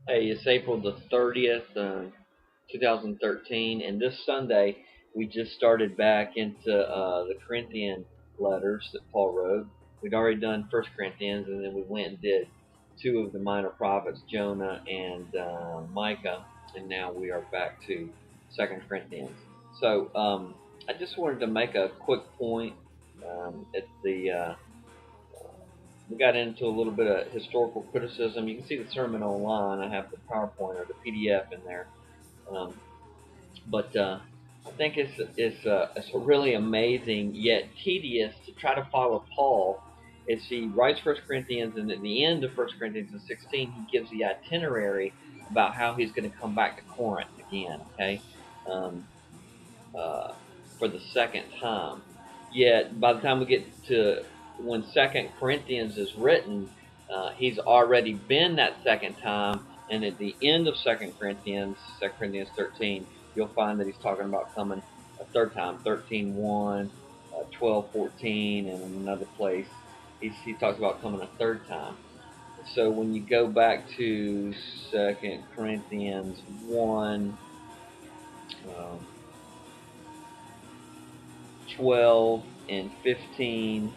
Hey, it's April the 30th, 2013, and this Sunday we just started back into the Corinthian letters that Paul wrote. We'd already done First Corinthians, and then we went and did two of the minor prophets, Jonah and Micah, and now we are back to Second Corinthians. So I just wanted to make a quick point at the we got into a little bit of historical criticism. You can see the sermon online. I have the PowerPoint or the PDF in there. Um, but I think it's really amazing yet tedious to try to follow Paul as he writes First Corinthians, and at the end of First Corinthians 16, he gives the itinerary about how he's going to come back to Corinth again. Okay, um, uh, for the second time. Yet by the time we get to when Second Corinthians is written, he's already been that second time. And at the end of Second Corinthians 13, you'll find that he's talking about coming a third time, 13:1, 12:14, and in another place he talks about coming a third time. So when you go back to Second Corinthians 1, um, 12 and 15,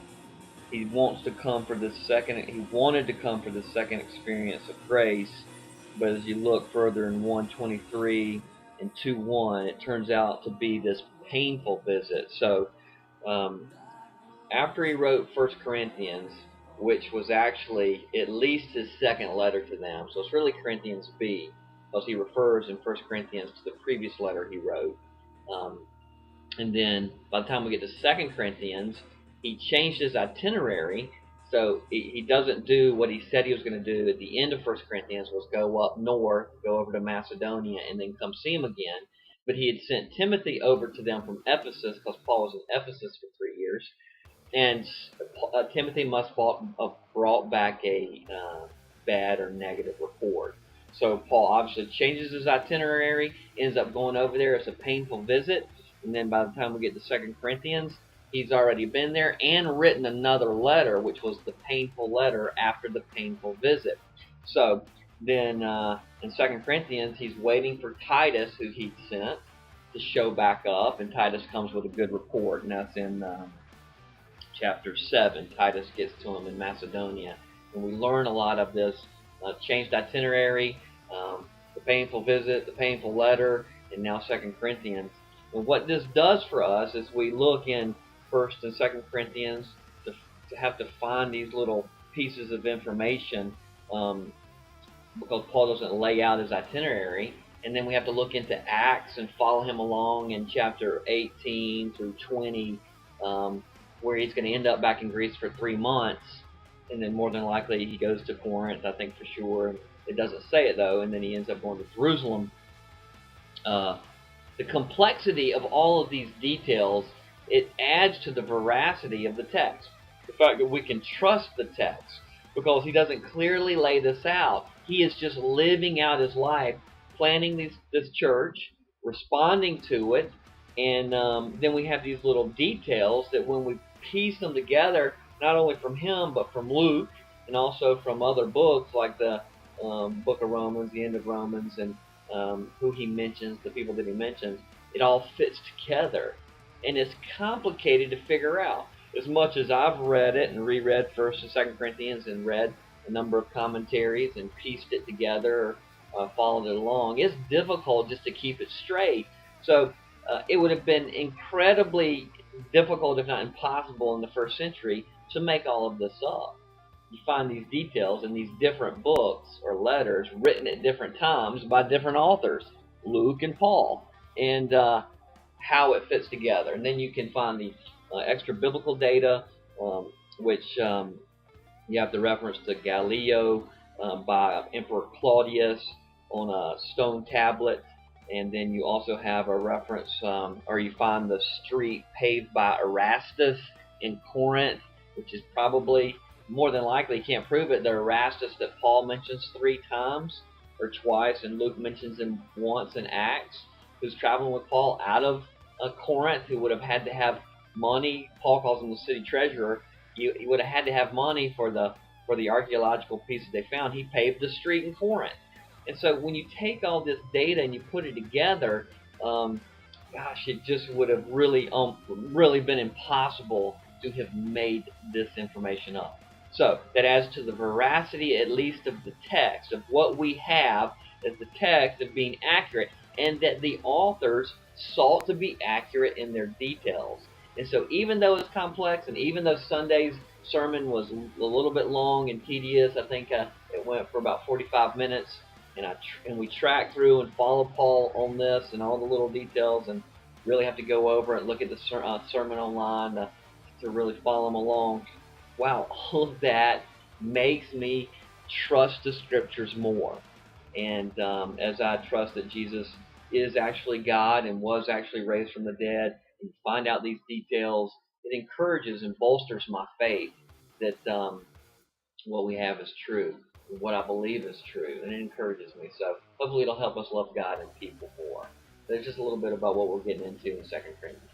he wants to come for the second he wanted to come for the second experience of grace, but as you look further in 123 and 2:1, it turns out to be this painful visit. So um, after he wrote First Corinthians, which was actually at least his second letter to them, so it's really Corinthians B, because he refers in First Corinthians to the previous letter he wrote. Um, and then by the time we get to Second Corinthians, he changed his itinerary. So he doesn't do what he said he was going to do at the end of First Corinthians, was go up north, go over to Macedonia, and then come see him again. But he had sent Timothy over to them from Ephesus, because Paul was in Ephesus for 3 years. And Timothy must have brought back a bad or negative report. So Paul obviously changes his itinerary, ends up going over there. It's a painful visit, and then by the time we get to Second Corinthians, he's already been there and written another letter, which was the painful letter after the painful visit. So then in Second Corinthians, he's waiting for Titus, who he'd sent, to show back up, and Titus comes with a good report, and that's in chapter 7. Titus gets to him in Macedonia, and we learn a lot of this changed itinerary, the painful visit, the painful letter, and now Second Corinthians. And what this does for us is we look in First and Second Corinthians to have to find these little pieces of information, because Paul doesn't lay out his itinerary. And then we have to look into Acts and follow him along in chapter 18 through 20, where he's going to end up back in Greece for 3 months. And then more than likely he goes to Corinth, I think for sure. It doesn't say it though. And then he ends up going to Jerusalem. The complexity of all of these details, it adds to the veracity of the text. The fact that we can trust the text because he doesn't clearly lay this out. He is just living out his life, planning this church, responding to it, and then we have these little details that when we piece them together, not only from him but from Luke and also from other books like the book of Romans, the end of Romans, and who he mentions, the people that he mentions, it all fits together. And it's complicated to figure out. As much as I've read it and reread First and Second Corinthians and read a number of commentaries and pieced it together, followed it along, it's difficult just to keep it straight. So it would have been incredibly difficult, if not impossible, in the first century to make all of this up. You find these details in these different books or letters written at different times by different authors, Luke and Paul, and how it fits together. And then you can find the extra biblical data, which you have the reference to Gallio by Emperor Claudius on a stone tablet. And then you also have a reference, or you find the street paved by Erastus in Corinth, which is probably, more than likely, can't prove it, the Erastus that Paul mentions 3 times or twice, and Luke mentions him once in Acts, who's traveling with Paul out of Corinth, who would have had to have money. Paul calls him the city treasurer. He would have had to have money for the archaeological pieces they found. He paved the street in Corinth. And so when you take all this data and you put it together, um, gosh, it just would have really been impossible to have made this information up. So that as to the veracity, at least of the text, of what we have as the text of being accurate, and that the authors sought to be accurate in their details. And so even though it's complex, and even though Sunday's sermon was a little bit long and tedious, I think it went for about 45 minutes, and we tracked through and followed Paul on this and all the little details, and really have to go over and look at the sermon online to really follow him along. Wow, all of that makes me trust the scriptures more. And as I trust that Jesus is actually God and was actually raised from the dead, and find out these details, it encourages and bolsters my faith that what we have is true, what I believe is true, and it encourages me. So hopefully it'll help us love God and people more. There's just a little bit about what we're getting into in 2 Corinthians